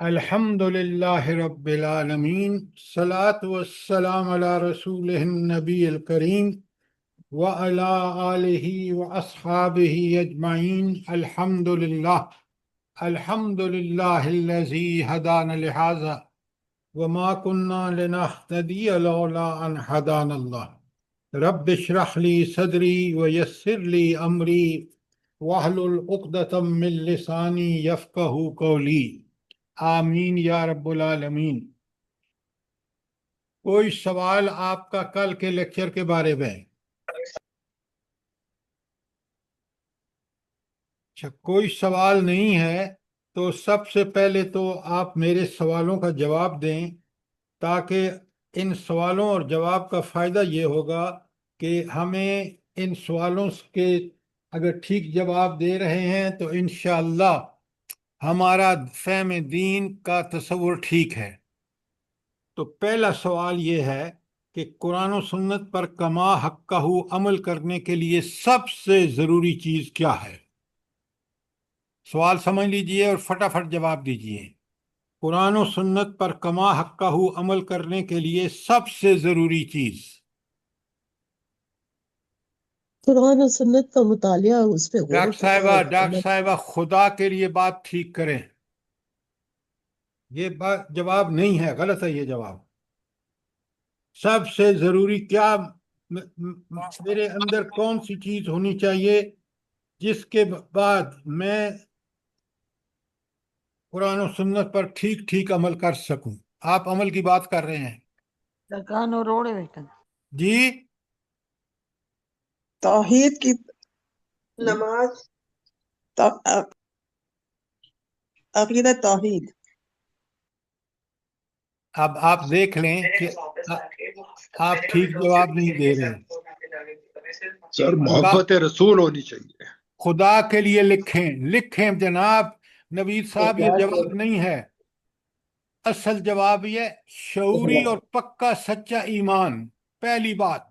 الحمد للہ رب العالمین، صلاۃ والسلام علی رسولہ النبی الکریم وعلی آلہ واصحابہ اجمعین۔ الحمد للہ الذی ہدانا لہذا وما كنا لنہتدی لولا ان ہدانا اللہ۔ رب اشرح لی صدری ویسر لی امری واحلل عقدۃ من لسانی یفقہوا قولی، آمین یا رب العالمین۔ کوئی سوال آپ کا کل کے لیکچر کے بارے میں؟ اچھا، کوئی سوال نہیں ہے تو سب سے پہلے تو آپ میرے سوالوں کا جواب دیں، تاکہ ان سوالوں اور جواب کا فائدہ یہ ہوگا کہ ہمیں ان سوالوں کے اگر ٹھیک جواب دے رہے ہیں تو انشاءاللہ ہمارا فہم دین کا تصور ٹھیک ہے۔ تو پہلا سوال یہ ہے کہ قرآن و سنت پر کما حقہ عمل کرنے کے لیے سب سے ضروری چیز کیا ہے؟ سوال سمجھ لیجئے اور فٹافٹ جواب دیجئے۔ قرآن و سنت پر کما حقہ عمل کرنے کے لیے سب سے ضروری چیز؟ قرآن و سنت کا مطالعہ، اس پہ غور و فکر ڈاکٹر صاحبہ خدا کے لیے بات ٹھیک کریں، یہ بات جواب نہیں ہے، غلط ہے یہ جواب۔ سب سے ضروری کیا میرے اندر کون سی چیز ہونی چاہیے جس کے بعد میں قرآن و سنت پر ٹھیک عمل کر سکوں؟ آپ عمل کی بات کر رہے ہیں جی؟ توحید کی نماز، عقیدہ توحید۔ اب آپ دیکھ لیں کہ آپ ٹھیک جواب نہیں دے رہے۔ سر محبت رسول ہونی چاہیے۔ خدا کے لیے لکھیں جناب نوید صاحب، یہ جواب نہیں ہے۔ اصل جواب یہ شعوری اور پکا سچا ایمان، پہلی بات۔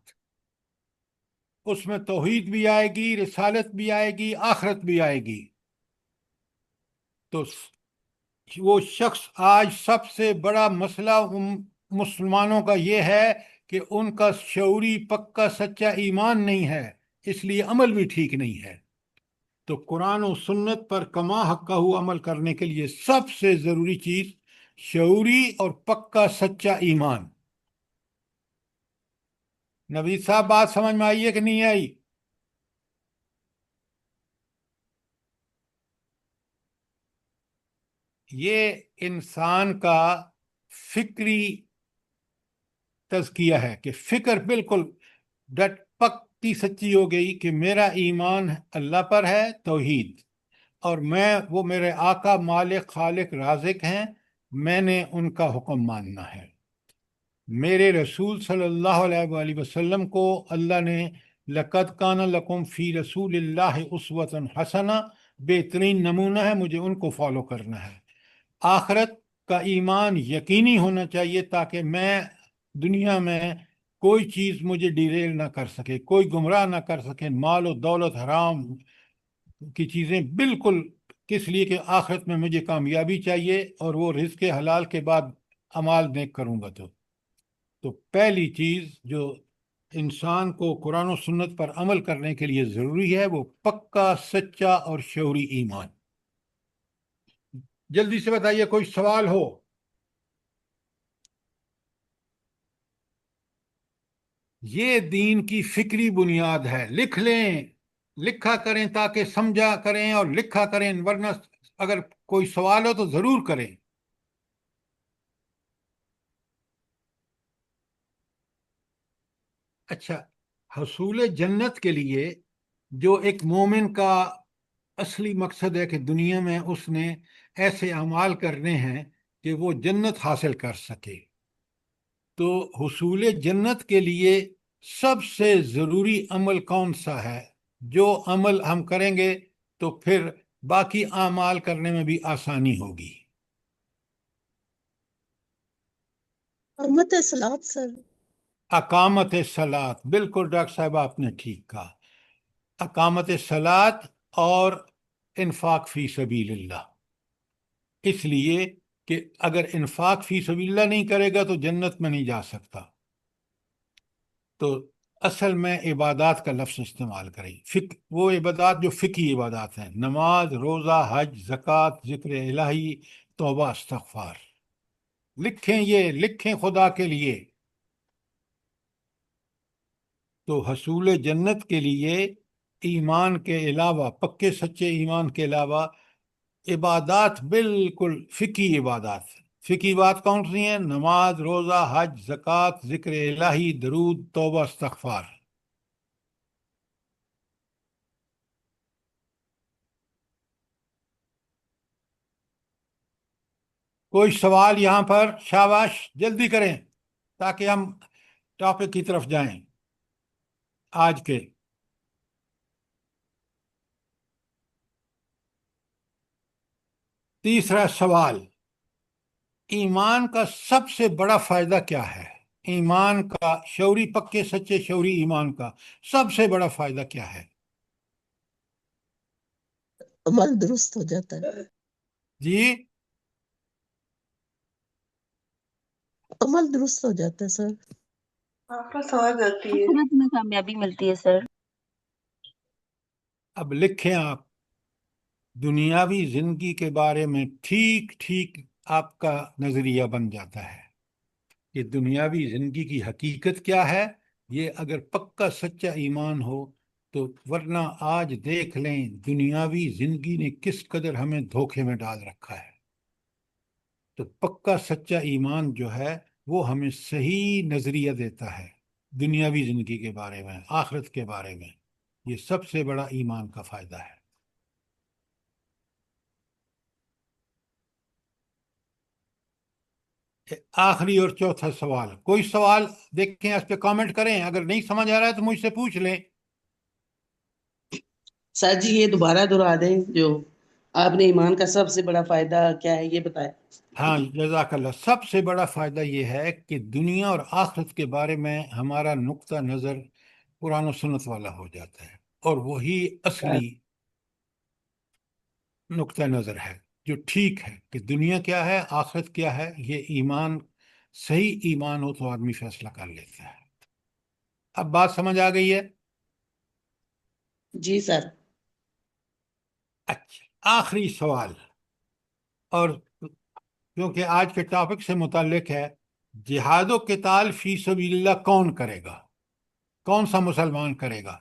اس میں توحید بھی آئے گی، رسالت بھی آئے گی، آخرت بھی آئے گی۔ تو وہ شخص، آج سب سے بڑا مسئلہ مسلمانوں کا یہ ہے کہ ان کا شعوری پکا سچا ایمان نہیں ہے، اس لیے عمل بھی ٹھیک نہیں ہے۔ تو قرآن و سنت پر کما حقہ عمل کرنے کے لیے سب سے ضروری چیز شعوری اور پکا سچا ایمان۔ نوید صاحب بات سمجھ میں آئی ہے کہ نہیں آئی؟ یہ انسان کا فکری تزکیہ ہے کہ فکر بالکل پکی سچی ہو گئی کہ میرا ایمان اللہ پر ہے، توحید، اور وہ میرے آقا مالک خالق رازق ہیں، میں نے ان کا حکم ماننا ہے۔ میرے رسول صلی اللہ علیہ وآلہ وسلم کو اللہ نے لَقَدْ كَانَ لَكُمْ فِي رَسُولِ اللَّهِ أُسْوَةٌ حَسَنَةٌ، بہترین نمونہ ہے، مجھے ان کو فالو کرنا ہے۔ آخرت کا ایمان یقینی ہونا چاہیے تاکہ میں دنیا میں کوئی چیز مجھے ڈیریل نہ کر سکے، کوئی گمراہ نہ کر سکے، مال و دولت حرام کی چیزیں بالکل، کس لیے کہ آخرت میں مجھے کامیابی چاہیے، اور وہ رزق حلال کے بعد اعمال نیک کروں گا۔ تو پہلی چیز جو انسان کو قرآن و سنت پر عمل کرنے کے لیے ضروری ہے وہ پکا سچا اور شعوری ایمان۔ جلدی سے بتائیے کوئی سوال ہو۔ یہ دین کی فکری بنیاد ہے، لکھ لیں، لکھا کریں تاکہ سمجھا کریں اور لکھا کریں، ورنہ اگر کوئی سوال ہو تو ضرور کریں۔ اچھا، حصول جنت کے لیے جو ایک مومن کا اصلی مقصد ہے کہ دنیا میں اس نے ایسے اعمال کرنے ہیں کہ وہ جنت حاصل کر سکے، تو حصول جنت کے لیے سب سے ضروری عمل کون سا ہے؟ جو عمل ہم کریں گے تو پھر باقی اعمال کرنے میں بھی آسانی ہوگی۔ اقامت صلاۃ سر۔ اقامت صلاۃ، بالکل ڈاکٹر صاحب آپ نے ٹھیک کہا۔ اقامت صلاۃ اور انفاق فی سبیل اللہ، اس لیے کہ اگر انفاق فی سبیل اللہ نہیں کرے گا تو جنت میں نہیں جا سکتا. تو اصل میں عبادات کا لفظ استعمال کریں، وہ عبادات جو فقہی عبادات ہیں، نماز، روزہ، حج، زکوٰۃ، ذکر الہی، توبہ، استغفار. لکھیں خدا کے لیے. تو حصول جنت کے لیے ایمان کے علاوہ، پکے سچے ایمان کے علاوہ عبادات، بالکل فقہی عبادات. فقہی بات کون سی ہیں؟ نماز، روزہ، حج، زکوٰۃ، ذکر الہی، درود، توبہ، استغفار. کوئی سوال یہاں پر؟ شاباش، جلدی کریں تاکہ ہم ٹاپک کی طرف جائیں آج کے. تیسرا سوال، ایمان کا سب سے بڑا فائدہ کیا ہے؟ ایمان کا، شعوری، پکے سچے شعوری ایمان کا سب سے بڑا فائدہ کیا ہے؟ عمل درست ہو جاتا ہے، جی، عمل درست ہو جاتا ہے سر. آپ کو سمجھ آتی ہے. آخرت میں کامیابی ملتی ہے سر. اب لکھیں آپ، دنیاوی زندگی کے بارے میں ٹھیک ٹھیک آپ کا نظریہ بن جاتا ہے کہ دنیاوی زندگی کی حقیقت کیا ہے. یہ اگر پکا سچا ایمان ہو تو، ورنہ آج دیکھ لیں دنیاوی زندگی نے کس قدر ہمیں دھوکے میں ڈال رکھا ہے. تو پکا سچا ایمان جو ہے وہ ہمیں صحیح نظریہ دیتا ہے دنیاوی زندگی کے بارے میں، آخرت کے بارے میں. یہ سب سے بڑا ایمان کا فائدہ ہے. آخری اور چوتھا سوال، کوئی سوال دیکھیں، اس پہ کامنٹ کریں. اگر نہیں سمجھ آ رہا ہے تو مجھ سے پوچھ لیں. سر جی یہ دوبارہ دہرا دیں، جو آپ نے ایمان کا سب سے بڑا فائدہ کیا ہے یہ بتائیں. ہاں، جزاک اللہ. سب سے بڑا فائدہ یہ ہے کہ دنیا اور آخرت کے بارے میں ہمارا نقطہ نظر قرآن و سنت والا ہو جاتا ہے، اور وہی اصلی نقطہ نظر ہے جو ٹھیک ہے کہ دنیا کیا ہے، آخرت کیا ہے. یہ ایمان، صحیح ایمان ہو تو آدمی فیصلہ کر لیتا ہے. اب بات سمجھ آ گئی ہے؟ جی سر. اچھا، آخری سوال، اور کیونکہ آج کے ٹاپک سے متعلق ہے، جہاد و قتال فی سبیل اللہ کون کرے گا؟ کون سا مسلمان کرے گا؟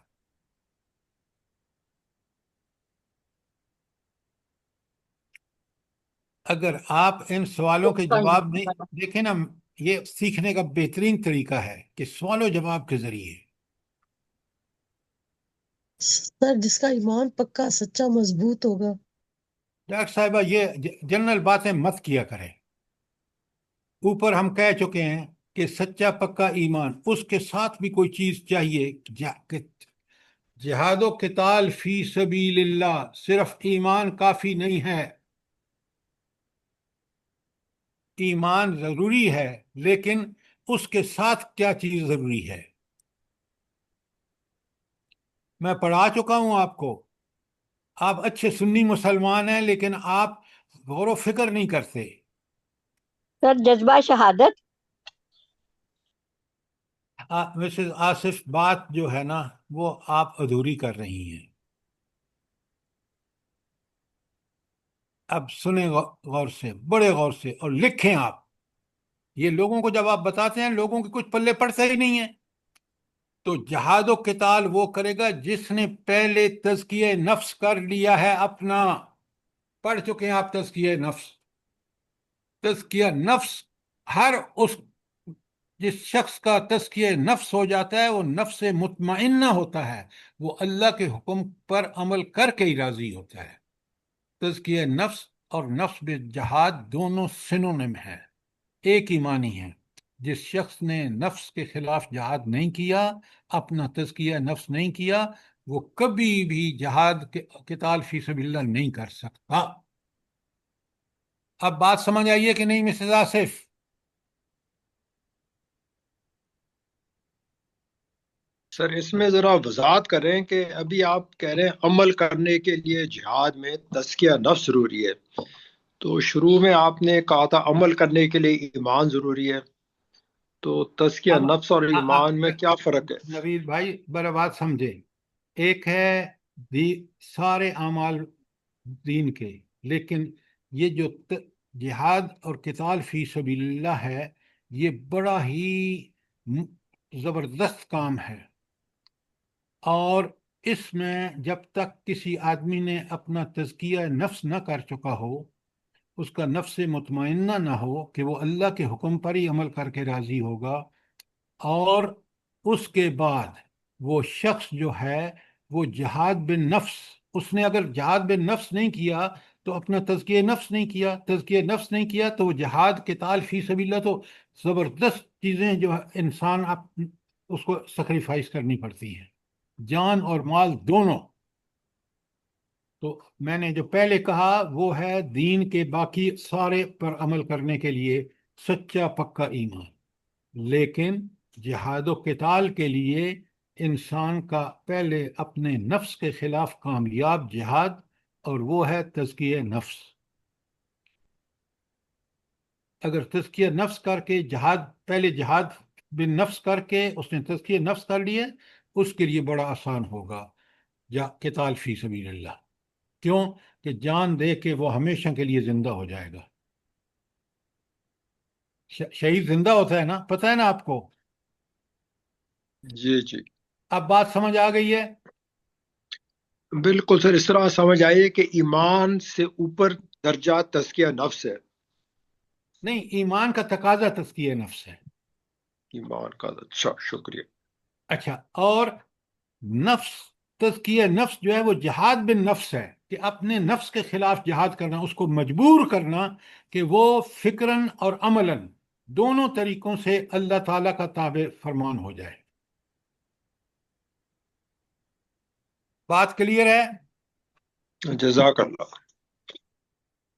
اگر آپ ان سوالوں کے جواب نہیں دیکھیں نا، یہ سیکھنے کا بہترین طریقہ ہے کہ سوال و جواب کے ذریعے. سر جس کا ایمان پکا سچا مضبوط ہوگا. ڈاکٹر صاحبہ، یہ جنرل باتیں مت کیا کریں. اوپر ہم کہہ چکے ہیں کہ سچا پکا ایمان، اس کے ساتھ بھی کوئی چیز چاہیے. کہ جہاد و قتال فی سبیل اللہ صرف ایمان کافی نہیں ہے. ایمان ضروری ہے، لیکن اس کے ساتھ کیا چیز ضروری ہے؟ میں پڑھا چکا ہوں آپ کو. آپ اچھے سنی مسلمان ہیں، لیکن آپ غور و فکر نہیں کرتے. سر جذبہ شہادت. مسز آصف، بات جو ہے نا وہ آپ ادھوری کر رہی ہیں. اب سنیں غور سے، بڑے غور سے، اور لکھیں آپ. یہ لوگوں کو جب آپ بتاتے ہیں، لوگوں کے کچھ پلے پڑتے ہی نہیں ہیں. تو جہاد و قتال وہ کرے گا جس نے پہلے تزکیہ نفس کر لیا ہے اپنا. پڑھ چکے ہیں آپ تزکیہ نفس. تزکیہ نفس، ہر اس جس شخص کا تزکیہ نفس ہو جاتا ہے وہ نفس مطمئنہ ہوتا ہے، وہ اللہ کے حکم پر عمل کر کے ہی راضی ہوتا ہے. تزکیہ نفس اور نفس جہاد دونوں سنونم ہیں، ایک ہی معنی ہے. جس شخص نے نفس کے خلاف جہاد نہیں کیا، اپنا تزکیہ نفس نہیں کیا، وہ کبھی بھی جہاد قتال فی سبیل اللہ نہیں کر سکتا. اب بات سمجھ آئیے کہ نہیں مسز آصف؟ سر اس میں ذرا وضاحت کریں کہ ابھی آپ کہہ رہے ہیں عمل کرنے کے لیے جہاد میں تزکیہ نفس ضروری ہے، تو شروع میں آپ نے کہا تھا عمل کرنے کے لیے ایمان ضروری ہے، تو تزکیہ اب نفس اور ایمان میں کیا فرق ہے؟ نوید بھائی بڑا بات سمجھے، ایک ہے سارے اعمال دین کے، لیکن یہ جو جہاد اور قتال فی سبیل اللہ ہے، یہ بڑا ہی زبردست کام ہے، اور اس میں جب تک کسی آدمی نے اپنا تزکیہ نفس نہ کر چکا ہو، اس کا نفس مطمئنہ نہ ہو کہ وہ اللہ کے حکم پر ہی عمل کر کے راضی ہوگا، اور اس کے بعد وہ شخص جو ہے وہ جہاد بن نفس، اس نے اگر جہاد بن نفس نہیں کیا تو اپنا تزکیہ نفس نہیں کیا، تزکیہ نفس نہیں کیا تو وہ جہاد قتال فی سبیل اللہ، تو زبردست چیزیں جو انسان اس کو سیکریفائس کرنی پڑتی ہیں، جان اور مال دونوں۔ تو میں نے جو پہلے کہا وہ ہے دین کے باقی سارے پر عمل کرنے کے لیے سچا پکا ایمان، لیکن جہاد و قتال کے لیے انسان کا پہلے اپنے نفس کے خلاف کامیاب جہاد، اور وہ ہے تزکیہ نفس۔ اگر تزکیہ نفس کر کے پہلے جہاد بن نفس کر کے اس نے تزکیہ نفس کر لیے، اس کے لیے بڑا آسان ہوگا قتال فی سبیل اللہ، کیوں کہ جان دے کے وہ ہمیشہ کے لیے زندہ ہو جائے گا۔ شہید زندہ ہوتا ہے نا، پتہ ہے نا آپ کو؟ جی جی اب بات سمجھ آ گئی ہے؟ بالکل سر، اس طرح سمجھ آئیے کہ ایمان سے اوپر درجہ تزکیہ نفس ہے۔ نہیں، ایمان کا تقاضا تزکیہ نفس ہے۔ ایمان کا، اچھا شکریہ۔ اچھا، اور نفس، تزکیہ نفس جو ہے وہ جہاد بن نفس ہے، کہ اپنے نفس کے خلاف جہاد کرنا، اس کو مجبور کرنا کہ وہ فکراً اور عملاً دونوں طریقوں سے اللہ تعالیٰ کا تابع فرمان ہو جائے۔ بات کلیئر ہے؟ جزاک اللہ۔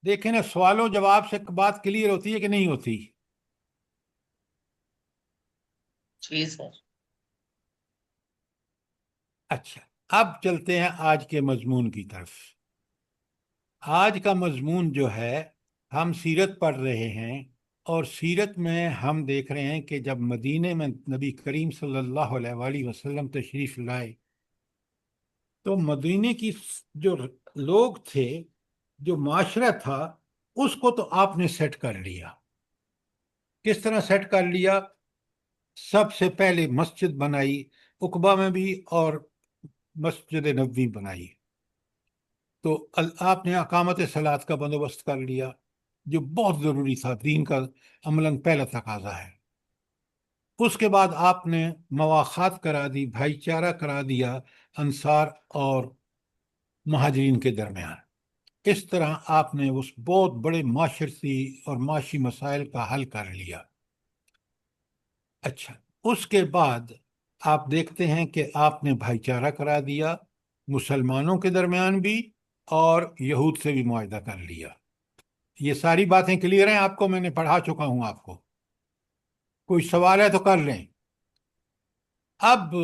دیکھیں نا، سوال و جواب سے بات کلیئر ہوتی ہے کہ نہیں ہوتی؟ جی سر۔ اچھا، اب چلتے ہیں آج کے مضمون کی طرف۔ آج کا مضمون جو ہے، ہم سیرت پڑھ رہے ہیں، اور سیرت میں ہم دیکھ رہے ہیں کہ جب مدینے میں نبی کریم صلی اللہ علیہ وآلہ وسلم تشریف لائے تو مدینے کی جو لوگ تھے، جو معاشرہ تھا، اس کو تو آپ نے سیٹ کر لیا۔ کس طرح سیٹ کر لیا؟ سب سے پہلے مسجد بنائی، عقبہ میں بھی، اور مسجد نبوی بنائی، تو آپ نے اقامت صلاۃ کا بندوبست کر لیا، جو بہت ضروری تھا، دین کا عملاً پہلا تقاضا ہے۔ اس کے بعد آپ نے مواخات کرا دی، بھائی چارہ کرا دیا انصار اور مہاجرین کے درمیان۔ اس طرح آپ نے اس بہت بڑے معاشرتی اور معاشی مسائل کا حل کر لیا۔ اچھا، اس کے بعد آپ دیکھتے ہیں کہ آپ نے بھائی چارہ کرا دیا مسلمانوں کے درمیان بھی، اور یہود سے بھی معاہدہ کر لیا۔ یہ ساری باتیں کلیئر ہیں آپ کو؟ میں نے پڑھا چکا ہوں آپ کو، کوئی سوال ہے تو کر لیں۔ اب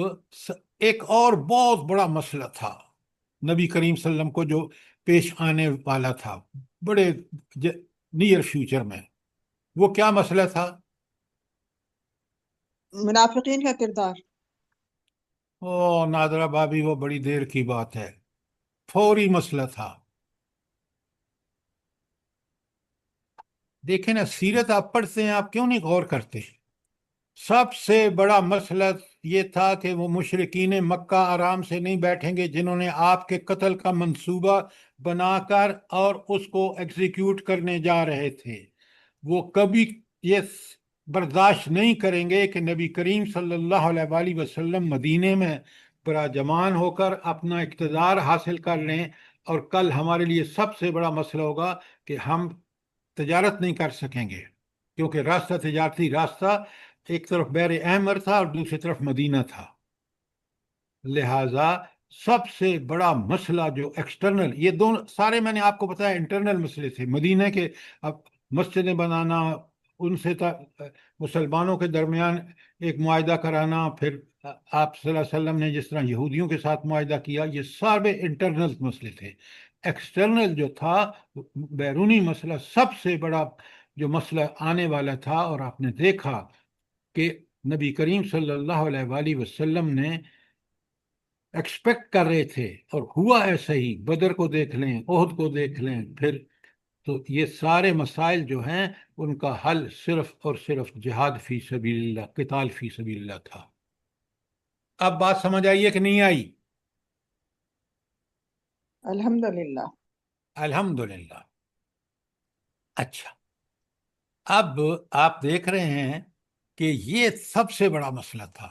ایک اور بہت بڑا مسئلہ تھا نبی کریم صلی اللہ علیہ وسلم کو، جو پیش آنے والا تھا بڑے نیئر فیوچر میں۔ وہ کیا مسئلہ تھا؟ منافقین کا کردار۔ او نادرہ بھابھی، وہ بڑی دیر کی بات ہے، فوری مسئلہ تھا۔ دیکھیں نا، سیرت آپ پڑھتے ہیں، آپ کیوں نہیں غور کرتے؟ سب سے بڑا مسئلہ یہ تھا کہ وہ مشرکین مکہ آرام سے نہیں بیٹھیں گے، جنہوں نے آپ کے قتل کا منصوبہ بنا کر اور اس کو ایگزیکیوٹ کرنے جا رہے تھے، وہ کبھی یہ برداشت نہیں کریں گے کہ نبی کریم صلی اللہ علیہ وآلہ وسلم مدینے میں براجمان ہو کر اپنا اقتدار حاصل کر لیں، اور کل ہمارے لیے سب سے بڑا مسئلہ ہوگا کہ ہم تجارت نہیں کر سکیں گے، کیونکہ راستہ تجارتی راستہ ایک طرف بحر احمر تھا اور دوسری طرف مدینہ تھا۔ لہٰذا سب سے بڑا مسئلہ جو ایکسٹرنل، یہ دونوں سارے میں نے آپ کو بتایا انٹرنل مسئلے تھے، مدینہ کے اب مسجدیں بنانا، ان سے مسلمانوں کے درمیان ایک معاہدہ کرانا، پھر آپ صلی اللہ علیہ وسلم نے جس طرح یہودیوں کے ساتھ معاہدہ کیا، یہ سارے انٹرنل مسئلے تھے۔ ایکسٹرنل جو تھا، بیرونی مسئلہ، سب سے بڑا جو مسئلہ آنے والا تھا، اور آپ نے دیکھا کہ نبی کریم صلی اللہ علیہ وآلہ وسلم نے ایکسپیکٹ کر رہے تھے، اور ہوا ایسا ہی۔ بدر کو دیکھ لیں، احد کو دیکھ لیں، پھر تو یہ سارے مسائل جو ہیں ان کا حل صرف اور صرف جہاد فی سبیل اللہ، قتال فی سبیل اللہ تھا۔ اب بات سمجھ آئی ہے کہ نہیں آئی؟ الحمدللہ۔ الحمدللہ۔ اچھا، اب آپ دیکھ رہے ہیں کہ یہ سب سے بڑا مسئلہ تھا،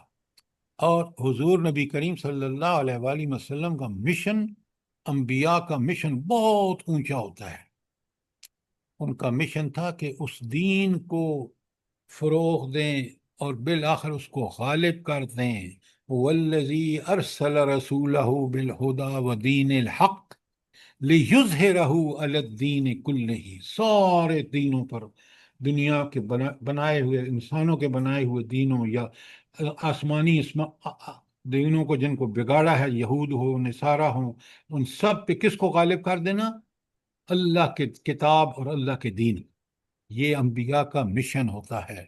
اور حضور نبی کریم صلی اللہ علیہ وآلہ وسلم کا مشن، انبیاء کا مشن بہت اونچا ہوتا ہے۔ ان کا مشن تھا کہ اس دین کو فروغ دیں اور بالآخر اس کو غالب کر دیں۔ والذی ارسل رسولہ بالہدی ودین الحق لیظہرہ علی الدین کلہ، سارے دینوں پر، دنیا کے بنائے ہوئے، انسانوں کے بنائے ہوئے دینوں یا آسمانی دینوں کو جن کو بگاڑا ہے، یہود ہو، نصارہ ہوں، ان سب پہ کس کو غالب کر دینا؟ اللہ کے کتاب اور اللہ کے دین۔ یہ انبیاء کا مشن ہوتا ہے،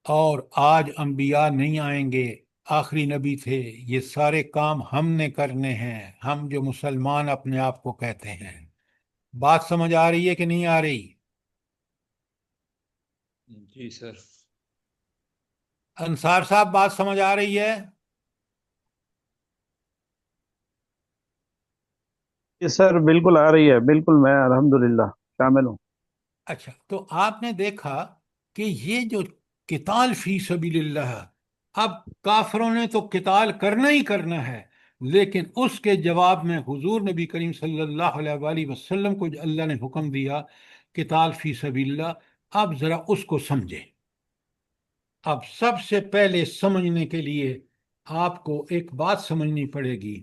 اور آج انبیاء نہیں آئیں گے، آخری نبی تھے۔ یہ سارے کام ہم نے کرنے ہیں، ہم جو مسلمان اپنے آپ کو کہتے ہیں۔ بات سمجھ آ رہی ہے کہ نہیں آ رہی؟ جی سر۔ انصار صاحب، بات سمجھ آ رہی ہے؟ جی سر، بالکل آ رہی ہے، بالکل، میں الحمدللہ شامل ہوں۔ اچھا، تو آپ نے دیکھا کہ یہ جو قتال فی سبیل اللہ، اب کافروں نے تو قتال کرنا ہی کرنا ہے، لیکن اس کے جواب میں حضور نبی کریم صلی اللہ علیہ وآلہ وسلم کو جو اللہ نے حکم دیا قتال فی سبیل اللہ، اب ذرا اس کو سمجھیں۔ اب سب سے پہلے سمجھنے کے لیے آپ کو ایک بات سمجھنی پڑے گی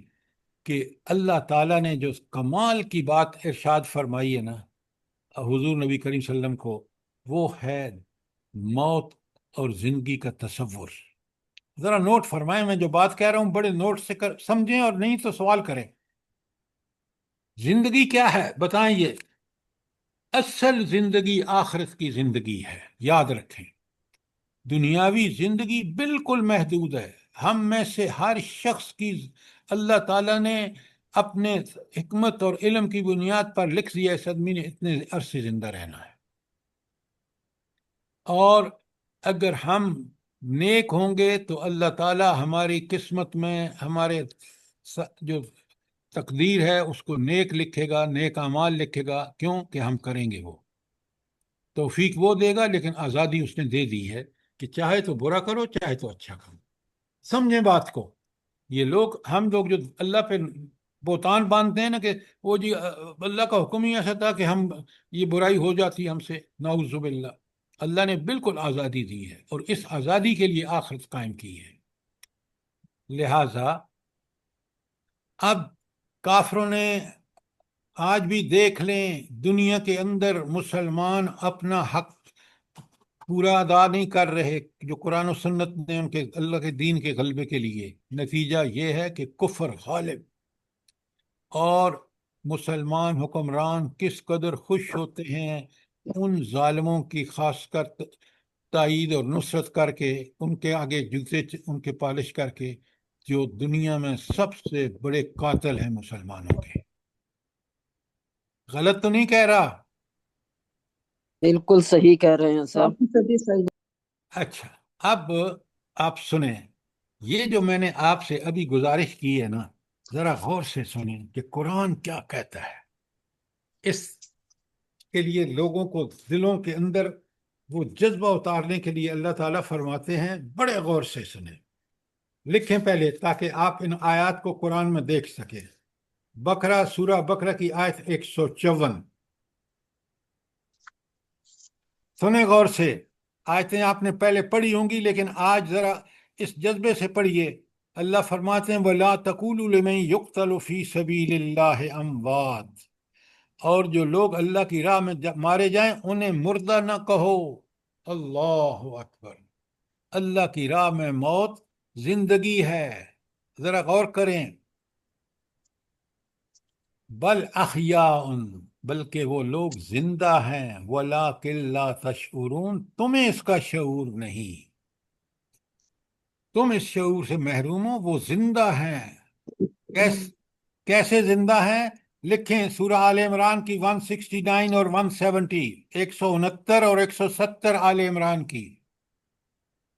کہ اللہ تعالیٰ نے جو کمال کی بات ارشاد فرمائی ہے نا حضور نبی کریم صلی اللہ علیہ وسلم کو، وہ ہے موت اور زندگی کا تصور۔ ذرا نوٹ فرمائیں، میں جو بات کہہ رہا ہوں بڑے نوٹ سے سمجھیں، اور نہیں تو سوال کریں۔ زندگی کیا ہے بتائیں؟ یہ اصل زندگی آخرت کی زندگی ہے، یاد رکھیں۔ دنیاوی زندگی بالکل محدود ہے، ہم میں سے ہر شخص کی اللہ تعالیٰ نے اپنے حکمت اور علم کی بنیاد پر لکھ دیا اس آدمی نے اتنے عرصے زندہ رہنا ہے، اور اگر ہم نیک ہوں گے تو اللہ تعالیٰ ہماری قسمت میں ہمارے جو تقدیر ہے اس کو نیک لکھے گا، نیک اعمال لکھے گا۔ کیوں کہ ہم کریں گے، وہ توفیق وہ دے گا، لیکن آزادی اس نے دے دی ہے کہ چاہے تو برا کرو، چاہے تو اچھا کرو۔ سمجھیں بات کو۔ یہ لوگ، ہم لوگ جو اللہ پہ بہتان باندھتے ہیں نا کہ وہ جی اللہ کا حکم ہی ایسا تھا کہ ہم یہ برائی ہو جاتی ہم سے، نعوذ باللہ۔ اللہ نے بالکل آزادی دی ہے، اور اس آزادی کے لیے آخرت قائم کی ہے۔ لہذا اب کافروں نے، آج بھی دیکھ لیں دنیا کے اندر مسلمان اپنا حق پورا ادا نہیں کر رہے جو قرآن و سنت نے ان کے اللہ کے دین کے غلبے کے لیے۔ نتیجہ یہ ہے کہ کفر غالب، اور مسلمان حکمران کس قدر خوش ہوتے ہیں ان ظالموں کی خاص کر تائید اور نصرت کر کے، ان کے آگے جوتے ان کے پالش کر کے، جو دنیا میں سب سے بڑے قاتل ہیں مسلمانوں کے۔ غلط تو نہیں کہہ رہا؟ بالکل صحیح کہہ رہے ہیں سر۔ 100% صحیح۔ اچھا، اب آپ سنیں، یہ جو میں نے آپ سے ابھی گزارش کی ہے نا، ذرا غور سے سنیں کہ قرآن کیا کہتا ہے۔ اس کے لیے لوگوں کو دلوں کے اندر وہ جذبہ اتارنے کے لیے اللہ تعالیٰ فرماتے ہیں، بڑے غور سے سنیں، لکھیں پہلے تاکہ آپ ان آیات کو قرآن میں دیکھ سکیں۔ بقرہ، سورہ بقرہ کی آیت 154، سنیں غور سے۔ آیتیں آپ نے پہلے پڑھی ہوں گی، لیکن آج ذرا اس جذبے سے پڑھیے۔ اللہ فرماتے ہیں وَلَا تَقُولُوا لِمَن يُقْتَلُ فِي سَبِيلِ اللَّهِ أَمْوَاتٌ، اور جو لوگ اللہ کی راہ میں مارے جائیں انہیں مردہ نہ کہو۔ اللہ اکبر، اللہ کی راہ میں موت زندگی ہے، ذرا غور کریں۔ بل احیاء، بلکہ وہ لوگ زندہ ہیں، ولیکن لا تشعرون، تمہیں اس کا شعور نہیں، تم اس شعور سے محروم ہو، وہ زندہ ہیں۔ کیسے زندہ ہیں؟ لکھیں سورہ آل عمران کی 169 اور 170، 169 اور 170 آل عمران کی۔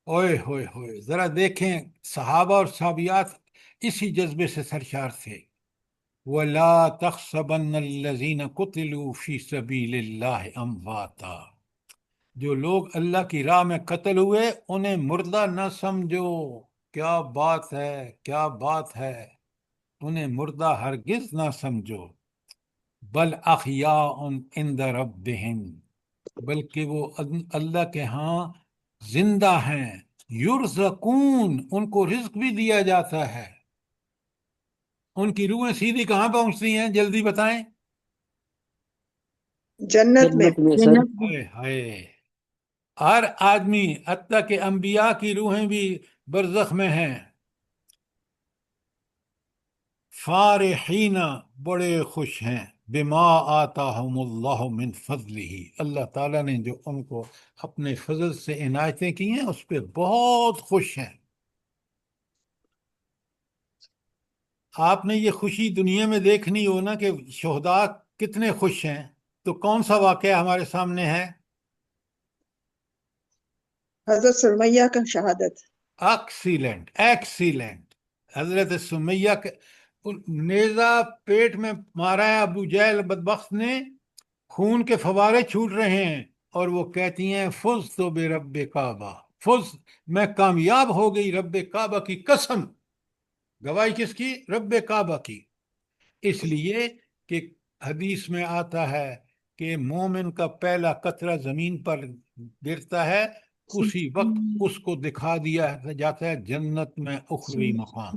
اوئے ہوئے ہوئے، ذرا دیکھیں صحابہ اور صحابیات اسی جذبے سے سرشار تھے۔ وَلَا تَحْسَبَنَّ الَّذِينَ قُتِلُوا فِي سَبِيلِ اللَّهِ أَمْوَاتًا، جو لوگ اللہ کی راہ میں قتل ہوئے انہیں مردہ نہ سمجھو۔ کیا بات ہے، کیا بات ہے، انہیں مردہ ہرگز نہ سمجھو۔ بل احیاء عند ربہم، بلکہ وہ اللہ کے ہاں زندہ ہیں۔ یرزقون، ان کو رزق بھی دیا جاتا ہے۔ ان کی روحیں سیدھی کہاں پہنچتی ہیں، جلدی بتائیں؟ جنت میں۔ جنت میں سر۔ ہائے ہائے، ہر آدمی حتیٰ کہ انبیاء کی روحیں بھی برزخ میں ہیں۔ فارحین، بڑے خوش ہیں، بما آتاہم اللہ من فضلہ، اللہ تعالیٰ نے جو ان کو اپنے فضل سے عنایتیں کی ہیں اس پہ بہت خوش ہیں۔ آپ نے یہ خوشی دنیا میں دیکھنی ہو نا کہ شہداء کتنے خوش ہیں، تو کون سا واقعہ ہمارے سامنے ہے؟ حضرت سمیہ کا شہادت۔ ایکسیلنٹ ایکسیلنٹ، حضرت سمیہ کے نیزہ پیٹ میں مارا ہے ابو جہل بدبخت نے، خون کے فوارے چھوٹ رہے ہیں اور وہ کہتی ہیں فز تو بے رب کعبہ، فز، میں کامیاب ہو گئی رب کعبہ کی قسم۔ گواہی کس کی؟ رب کعبہ کی۔ اس لیے کہ حدیث میں آتا ہے کہ مومن کا پہلا قطرہ زمین پر گرتا ہے، اسی وقت اس کو دکھا دیا جاتا ہے جنت میں اخروی مقام۔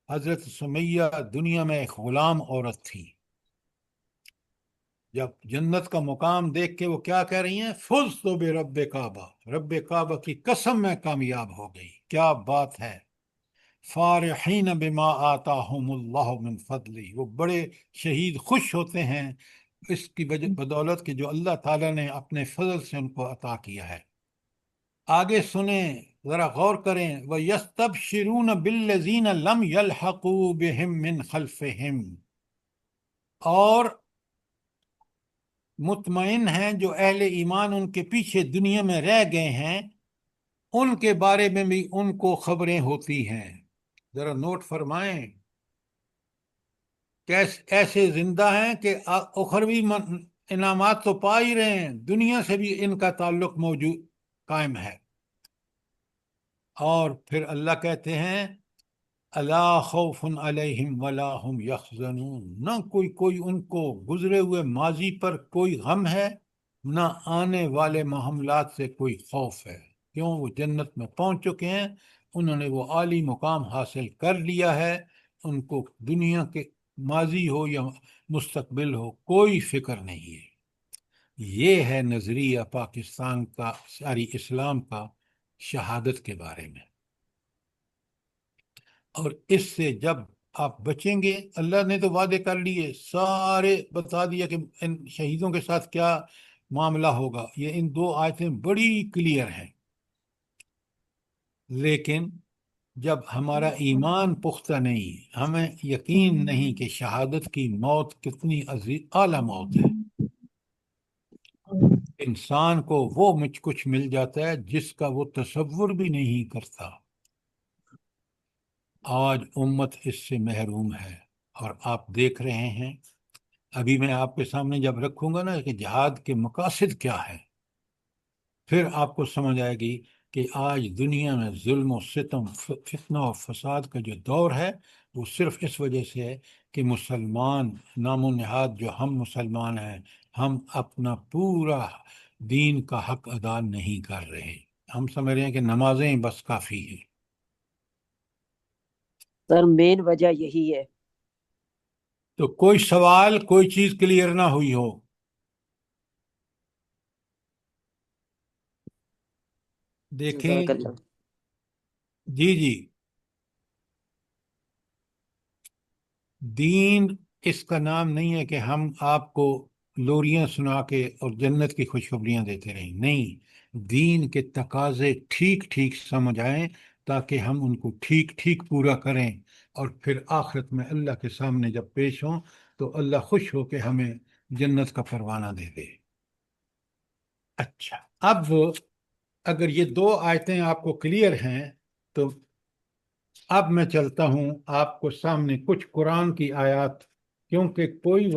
حضرت سمیہ دنیا میں ایک غلام عورت تھی، جب جنت کا مقام دیکھ کے وہ کیا کہہ رہی ہیں؟ فز تو بے رب کعبہ، رب کعبہ کی قسم میں کامیاب ہو گئی۔ کیا بات ہے! فارحین بما آتاہم اللہ من فضلہ، وہ بڑے شہید خوش ہوتے ہیں اس کی بدولت کہ جو اللہ تعالیٰ نے اپنے فضل سے ان کو عطا کیا ہے۔ آگے سنیں، ذرا غور کریں، وَيَسْتَبْشِرُونَ بِالَّذِينَ لَمْ يَلْحَقُوا بِهِم مِّن خَلْفِهِم، اور مطمئن ہیں جو اہل ایمان ان کے پیچھے دنیا میں رہ گئے ہیں، ان کے بارے میں بھی ان کو خبریں ہوتی ہیں۔ ذرا نوٹ فرمائیں، ایسے زندہ ہیں کہ اخروی انعامات تو پا ہی رہے ہیں، دنیا سے بھی ان کا تعلق موجود قائم ہے۔ اور پھر اللہ کہتے ہیں الا خوف علیہم ولا هم یحزنون، نہ کوئی ان کو گزرے ہوئے ماضی پر کوئی غم ہے، نہ آنے والے معاملات سے کوئی خوف ہے۔ کیوں؟ وہ جنت میں پہنچ چکے ہیں، انہوں نے وہ عالی مقام حاصل کر لیا ہے، ان کو دنیا کے ماضی ہو یا مستقبل ہو کوئی فکر نہیں ہے۔ یہ ہے نظریہ پاکستان کا، ساری اسلام کا شہادت کے بارے میں۔ اور اس سے جب آپ بچیں گے، اللہ نے تو وعدے کر لیے سارے، بتا دیا کہ ان شہیدوں کے ساتھ کیا معاملہ ہوگا، یہ ان دو آیتیں بڑی کلیئر ہیں۔ لیکن جب ہمارا ایمان پختہ نہیں، ہمیں یقین نہیں کہ شہادت کی موت کتنی اعلیٰ موت ہے، انسان کو وہ کچھ مل جاتا ہے جس کا وہ تصور بھی نہیں کرتا۔ آج امت اس سے محروم ہے، اور آپ دیکھ رہے ہیں، ابھی میں آپ کے سامنے جب رکھوں گا نا کہ جہاد کے مقاصد کیا ہے، پھر آپ کو سمجھ آئے گی کہ آج دنیا میں ظلم و ستم، فتنہ و فساد کا جو دور ہے وہ صرف اس وجہ سے ہے کہ مسلمان نام و نہاد جو ہم مسلمان ہیں، ہم اپنا پورا دین کا حق ادا نہیں کر رہے۔ ہم سمجھ رہے ہیں کہ نمازیں بس کافی ہیں۔ سر مین وجہ یہی ہے۔ تو کوئی سوال، کوئی چیز کلیئر نہ ہوئی ہو؟ دیکھیں، جزاک اللہ۔ جی جی، دین اس کا نام نہیں ہے کہ ہم آپ کو لوریاں سنا کے اور جنت کی خوشخبریاں دیتے رہیں، نہیں، دین کے تقاضے ٹھیک ٹھیک سمجھ آئیں تاکہ ہم ان کو ٹھیک ٹھیک پورا کریں، اور پھر آخرت میں اللہ کے سامنے جب پیش ہوں تو اللہ خوش ہو کے ہمیں جنت کا پروانہ دے دے۔ اچھا، اب اگر یہ دو آیتیں آپ کو کلیئر ہیں تو اب میں چلتا ہوں آپ کو سامنے کچھ قرآن کی آیات، کیونکہ کوئی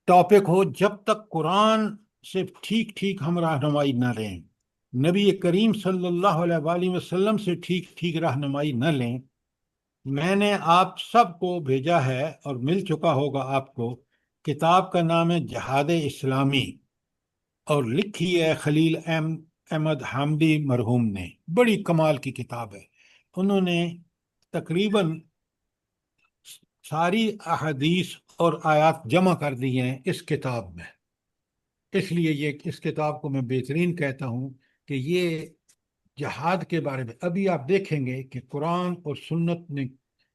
ٹاپک ہو جب تک قرآن سے ٹھیک ٹھیک ہم رہنمائی نہ لیں، نبی کریم صلی اللہ علیہ وآلہ وسلم سے ٹھیک ٹھیک رہنمائی نہ لیں۔ میں نے آپ سب کو بھیجا ہے اور مل چکا ہوگا آپ کو، کتاب کا نام ہے جہاد اسلامی، اور لکھی ہے خلیل احمد حامدی مرحوم نے، بڑی کمال کی کتاب ہے۔ انہوں نے تقریباً ساری احادیث اور آیات جمع کر دی ہیں اس کتاب میں، اس لیے یہ اس کتاب کو میں بہترین کہتا ہوں کہ یہ جہاد کے بارے میں ابھی آپ دیکھیں گے کہ قرآن اور سنت نے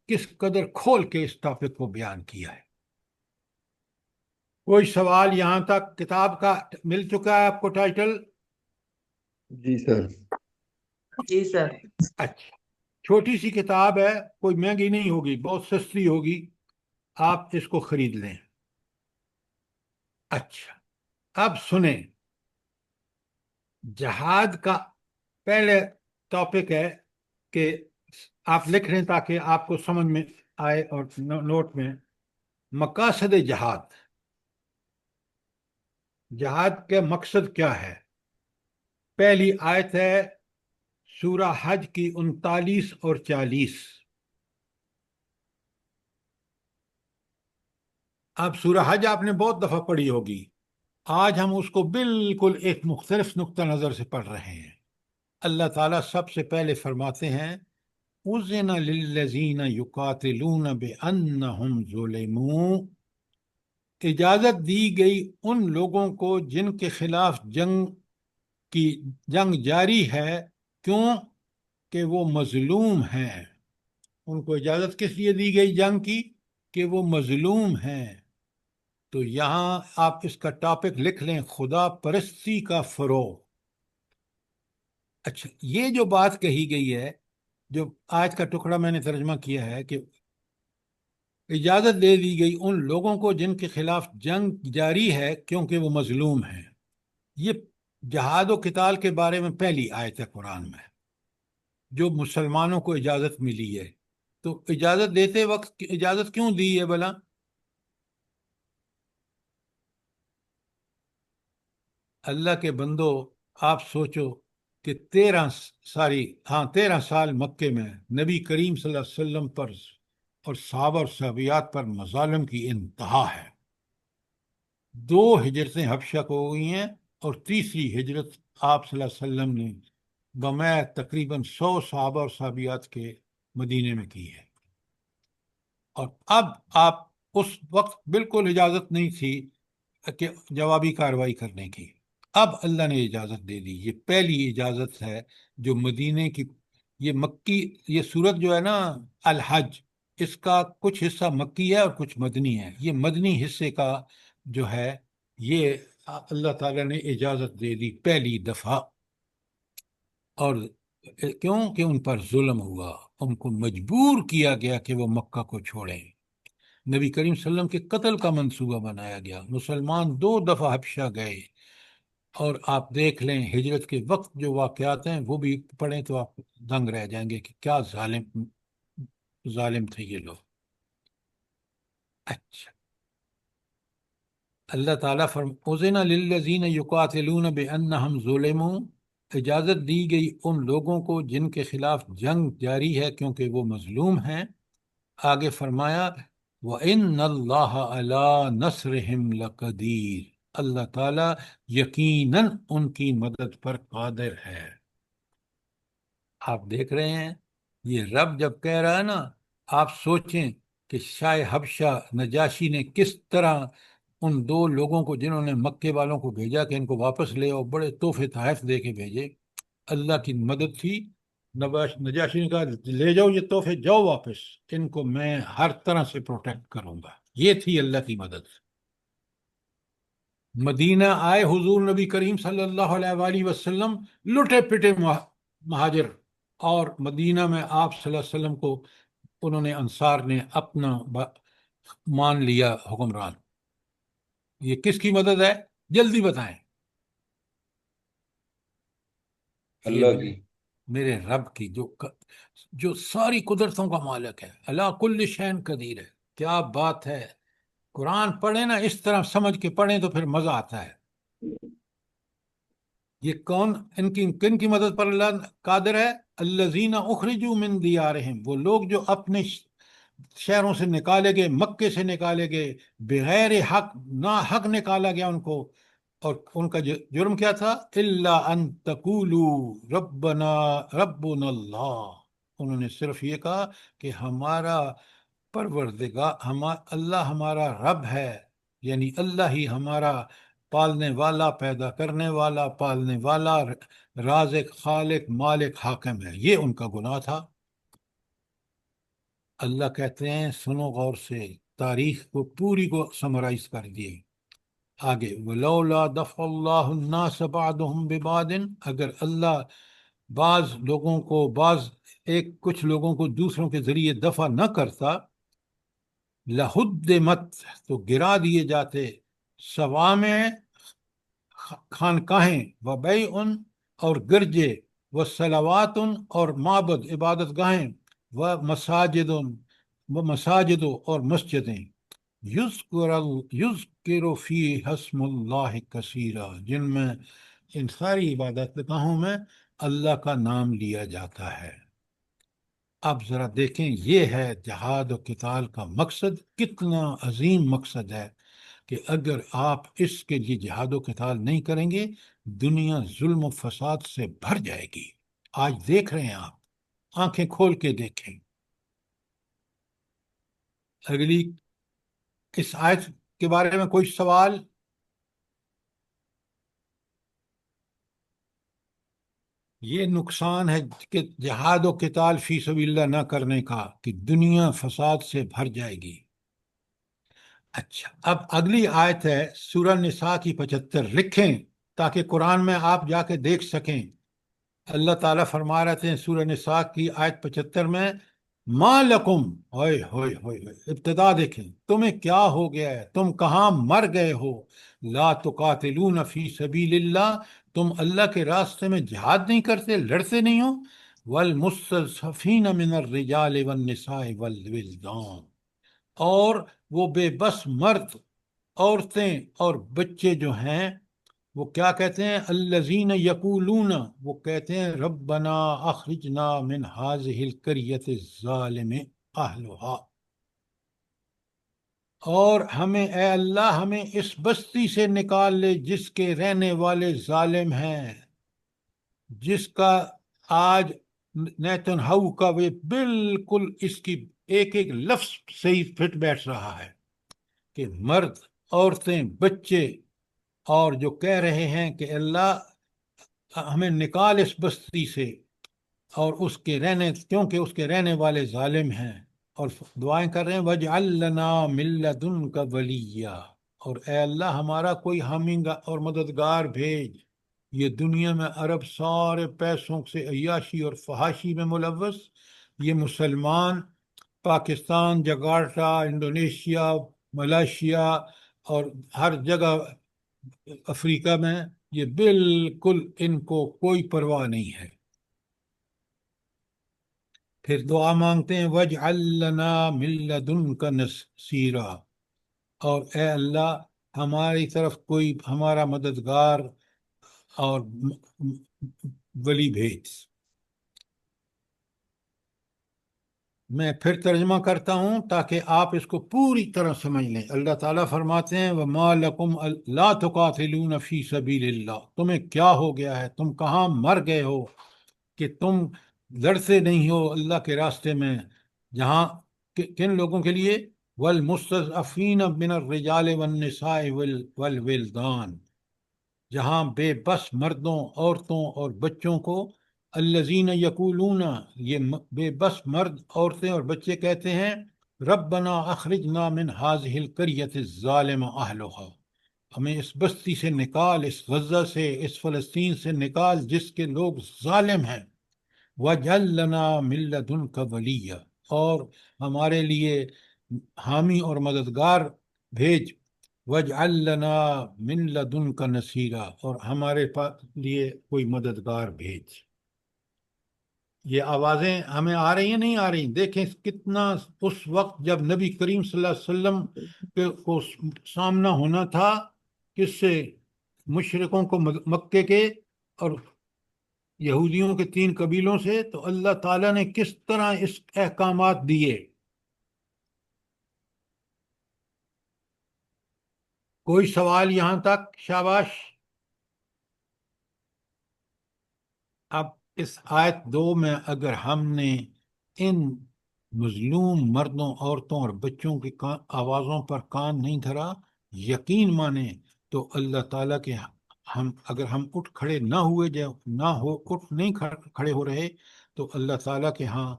کس قدر کھول کے اس ٹاپک کو بیان کیا ہے۔ کوئی سوال یہاں تک؟ کتاب کا مل چکا ہے آپ کو ٹائٹل؟ جی سر۔ جی سر۔ اچھا، چھوٹی سی کتاب ہے، کوئی مہنگی نہیں ہوگی، بہت سستی ہوگی، آپ اس کو خرید لیں۔ اچھا، اب سنیں، جہاد کا پہلے ٹاپک ہے کہ آپ لکھ رہے ہیں تاکہ آپ کو سمجھ میں آئے، اور نوٹ میں مقاصد جہاد، جہاد کے مقصد کیا ہے۔ پہلی آیت ہے سورہ حج کی 39 اور 40۔ اب سورہ حج آپ نے بہت دفعہ پڑھی ہوگی، آج ہم اس کو بالکل ایک مختلف نقطہ نظر سے پڑھ رہے ہیں۔ اللہ تعالیٰ سب سے پہلے فرماتے ہیں اذن للذین یقاتلون بانہم ظلموا، اجازت دی گئی ان لوگوں کو جن کے خلاف جنگ جاری ہے، کیوں کہ وہ مظلوم ہیں۔ ان کو اجازت کس لیے دی گئی جنگ کی؟ کہ وہ مظلوم ہیں۔ تو یہاں آپ اس کا ٹاپک لکھ لیں، خدا پرستی کا فروغ۔ اچھا، یہ جو بات کہی گئی ہے، جو آج کا ٹکڑا میں نے ترجمہ کیا ہے کہ اجازت دے دی گئی ان لوگوں کو جن کے خلاف جنگ جاری ہے کیونکہ وہ مظلوم ہیں، یہ جہاد و قتال کے بارے میں پہلی آیت ہے قرآن میں جو مسلمانوں کو اجازت ملی ہے۔ تو اجازت دیتے وقت اجازت کیوں دی ہے بھلا؟ اللہ کے بندو، آپ سوچو کہ 13 سال مکے میں نبی کریم صلی اللہ علیہ وسلم پر اور صحابہ اور صحابیات پر مظالم کی انتہا ہے۔ 2 ہجرتیں حبشہ کو ہوئی ہیں، اور تیسری ہجرت آپ صلی اللہ علیہ وسلم نے بمائے تقریباً 100 صحابہ اور صحابیات کے مدینے میں کی ہے۔ اور اب آپ اس وقت بالکل اجازت نہیں تھی کہ جوابی کارروائی کرنے کی، اب اللہ نے اجازت دے دی۔ یہ پہلی اجازت ہے جو مدینے کی، یہ مکی، یہ سورت جو ہے نا الحج، اس کا کچھ حصہ مکی ہے اور کچھ مدنی ہے۔ یہ مدنی حصے کا جو ہے یہ اللہ تعالیٰ نے اجازت دے دی پہلی دفعہ، اور کیوں کہ ان پر ظلم ہوا، ان کو مجبور کیا گیا کہ وہ مکہ کو چھوڑیں۔ نبی کریم صلی اللہ علیہ وسلم کے قتل کا منصوبہ بنایا گیا، مسلمان 2 دفعہ حبشہ گئے، اور آپ دیکھ لیں ہجرت کے وقت جو واقعات ہیں وہ بھی پڑھیں تو آپ دنگ رہ جائیں گے کہ کیا ظالم تھے یہ لوگ۔ اچھا، اللہ تعالیٰ اذن للذین یقاتلون بانہم ظلموا، اجازت دی گئی ان لوگوں کو جن کے خلاف جنگ جاری ہے کیونکہ وہ مظلوم ہیں۔ آگے فرمایا وَإِنَّ اللَّهَ عَلَىٰ نَصْرِهِمْ لَقَدِيرٌ، اللہ تعالیٰ یقیناً ان کی مدد پر قادر ہے۔ آپ دیکھ رہے ہیں یہ رب جب کہہ رہا ہے نا، آپ سوچیں کہ شاہ حبشہ نجاشی نے کس طرح ان 2 لوگوں کو جنہوں نے مکے والوں کو بھیجا کہ ان کو واپس لے اور بڑے تحفے تحائف دے کے بھیجے، اللہ کی مدد تھی نجاشی نے کہا لے جاؤ یہ تحفے، جاؤ واپس، ان کو میں ہر طرح سے پروٹیکٹ کروں گا۔ یہ تھی اللہ کی مدد۔ مدینہ آئے حضور نبی کریم صلی اللہ علیہ وآلہ وسلم، لٹے پٹے مہاجر، اور مدینہ میں آپ صلی اللہ علیہ وسلم کو انہوں نے، انصار نے اپنا مان لیا حکمران۔ یہ کس کی مدد ہے؟ جلدی بتائیں۔ اللہ کی۔ میرے رب کی، جو ساری قدرتوں کا مالک ہے، اللہ کل شین قدیر ہے۔ کیا بات ہے! قرآن پڑھیں نا اس طرح سمجھ کے پڑھیں تو پھر مزہ آتا ہے۔ یہ کون، کن کی مدد پر اللہ قادر ہے؟ الذین اخرجوا من دیارہم، وہ لوگ جو اپنے شہروں سے نکالے گئے، مکے سے نکالے گئے، بغیر حق، نا حق نکالا گیا ان کو، اور ان کا جرم کیا تھا؟ الا ان تقولوا ربنا اللہ، انہوں نے صرف یہ کہا کہ ہمارا پروردگار، اللہ ہمارا رب ہے، یعنی اللہ ہی ہمارا پالنے والا، پیدا کرنے والا، پالنے والا، رازق، خالق، مالک، حاکم ہے۔ یہ ان کا گناہ تھا۔ اللہ کہتے ہیں، سنو غور سے، تاریخ کو پوری کو سمرائز کر دیے آگے، وَلَوْلَا دَفْعُ اللَّهُ النَّاسَ بَعْضُهُمْ بِبَعْضٍ، اگر اللہ بعض لوگوں کو، کچھ لوگوں کو دوسروں کے ذریعے دفع نہ کرتا، لَهُدِّمَتْ، تو گرا دیے جاتے، صوامع، خانقاہیں، وَبَيْعٌ، اور گرجے، وَصَلَوَاتٌ، اور معبد، عبادت گاہیں، ومساجد، اور مسجدیں، یذکر فی اسم اللہ کثیرا، جن میں، ان ساری عبادت گاہوں میں اللہ کا نام لیا جاتا ہے۔ اب ذرا دیکھیں، یہ ہے جہاد و قتال کا مقصد، کتنا عظیم مقصد ہے کہ اگر آپ اس کے لیے جہاد و قتال نہیں کریں گے، دنیا ظلم و فساد سے بھر جائے گی۔ آج دیکھ رہے ہیں آپ، آنکھیں کھول کے دیکھیں۔ اگلی اس آیت کے بارے میں کوئی سوال؟ یہ نقصان ہے کہ جہاد و قتال فی سبیل اللہ نہ کرنے کا، کہ دنیا فساد سے بھر جائے گی۔ اچھا، اب اگلی آیت ہے سورہ نساء کی 75، لکھیں تاکہ قرآن میں آپ جا کے دیکھ سکیں۔ اللہ تعالیٰ فرما رہے تھے سورہ نساء کی آیت 75 میں، ما لکم، ہوئے ہوئے ہوئے، ابتدا دیکھیں، تمہیں کیا ہو گیا ہے، تم کہاں مر گئے ہو، لا تقاتلون فی سبیل اللہ، تم اللہ کے راستے میں جہاد نہیں کرتے، لڑتے نہیں ہو، والمستضعفین من الرجال والنساء والولدان، اور وہ بے بس مرد، عورتیں اور بچے جو ہیں، وہ کیا کہتے ہیں؟ الذین یقولون، وہ کہتے ہیں ربنا اخرجنا من هذه القریۃ الظالم اہلھا، اور ہمیں، اے اللہ، ہمیں اس بستی سے نکال لے جس کے رہنے والے ظالم ہیں، جس کا آج نیتن ہاؤ کا وہ بالکل اس کی ایک ایک لفظ صحیح فٹ بیٹھ رہا ہے کہ مرد، عورتیں، بچے، اور جو کہہ رہے ہیں کہ اللہ ہمیں نکال اس بستی سے، اور اس کے کیونکہ اس کے رہنے والے ظالم ہیں، اور دعائیں کر رہے ہیں وَاجْعَلْ لَنَا مِن لَّدُنْكَ وَلِيًّا، اور اے اللہ ہمارا کوئی حامی اور مددگار بھیج۔ یہ دنیا میں عرب سارے پیسوں سے عیاشی اور فحاشی میں ملوث، یہ مسلمان پاکستان، جکارٹا، انڈونیشیا، ملائیشیا، اور ہر جگہ افریقہ میں، یہ بالکل ان کو کوئی پرواہ نہیں ہے۔ پھر دعا مانگتے ہیں وَاجْعَلْ لَنَا مِن لَّدُنْكَ نَصِيرًا، اور اے اللہ ہماری طرف کوئی ہمارا مددگار اور ولی بھیج۔ میں پھر ترجمہ کرتا ہوں تاکہ آپ اس کو پوری طرح سمجھ لیں۔ اللہ تعالیٰ فرماتے ہیں وَمَا لَكُمْ لَا تُقَاتِلُونَ فِي سَبِيلِ اللَّهِ، تمہیں کیا ہو گیا ہے، تم کہاں مر گئے ہو کہ تم لڑتے نہیں ہو اللہ کے راستے میں، جہاں کن لوگوں کے لیے؟ وَالْمُسْتَضْعَفِينَ مِنَ الرِّجَالِ وَالنِّسَاءِ وَالْوِلْدَانِ، جہاں بے بس مردوں، عورتوں اور بچوں کو الذین یقولون، یہ بے بس مرد، عورتیں اور بچے کہتے ہیں، ربنا اخرجنا من هذه القریۃ الظالم اہلھا، ہمیں اس بستی سے نکال، اس غزہ سے، اس فلسطین سے نکال جس کے لوگ ظالم ہیں، وَاجْعَل لَّنَا مِن لَّدُنْكَ وَلِيًّا، اور ہمارے لیے حامی اور مددگار بھیج، وَاجْعَل لَّنَا مِن لَّدُنْكَ نَصِيرًا، اور ہمارے لیے کوئی مددگار بھیج۔ یہ آوازیں ہمیں آ رہی ہیں نہیں آ رہی؟ دیکھیں کتنا اس وقت جب نبی کریم صلی اللہ علیہ وسلم کو سامنا ہونا تھا کس سے؟ مشرکوں کو، مکے کے اور یہودیوں کے 3 قبیلوں سے، تو اللہ تعالیٰ نے کس طرح اس احکامات دیے۔ کوئی سوال یہاں تک؟ شاباش۔ اب اس آیت 2 میں اگر ہم نے ان مظلوم مردوں، عورتوں اور بچوں کی آوازوں پر کان نہیں دھرا، یقین مانیں تو اللہ تعالیٰ کے اگر ہم اٹھ کھڑے نہ ہوئے، اٹھ نہیں کھڑے ہو رہے، تو اللہ تعالیٰ کے ہاں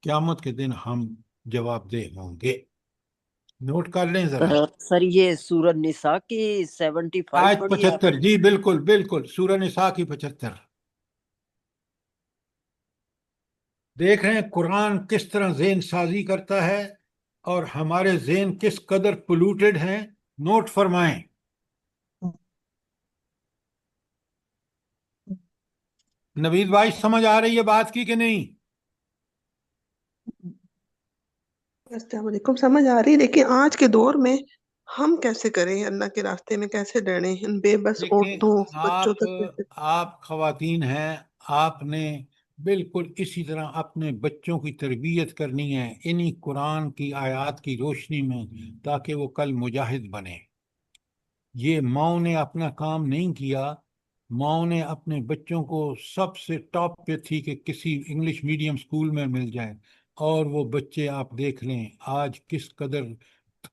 قیامت کے دن ہم جواب دہ ہوں گے۔ نوٹ کر لیں ذرا۔ سر یہ سورہ نساء کی 75 آیت پڑھی ہے آپ 75، نے؟ جی بالکل بالکل، سورہ نساء کی 75۔ دیکھ رہے ہیں قرآن کس طرح ذہن سازی کرتا ہے اور ہمارے ذہن کس قدر پولوٹڈ ہیں۔ نوٹ فرمائیں۔ نوید بھائی سمجھ آ رہی ہے بات کی کہ نہیں؟ السلام علیکم، سمجھ آ رہی، لیکن آج کے دور میں ہم کیسے کریں؟ اللہ کے راستے میں کیسے لڑیں؟ ان بے بس دیکھیں، عورتوں بچوں تک کیسے؟ آپ خواتین ہیں، آپ نے بالکل اسی طرح اپنے بچوں کی تربیت کرنی ہے انہی قرآن کی آیات کی روشنی میں، تاکہ وہ کل مجاہد بنے۔ یہ ماؤں نے اپنا کام نہیں کیا، ماؤں نے اپنے بچوں کو سب سے ٹاپ پہ تھی کہ کسی انگلش میڈیم سکول میں مل جائے، اور وہ بچے آپ دیکھ لیں آج کس قدر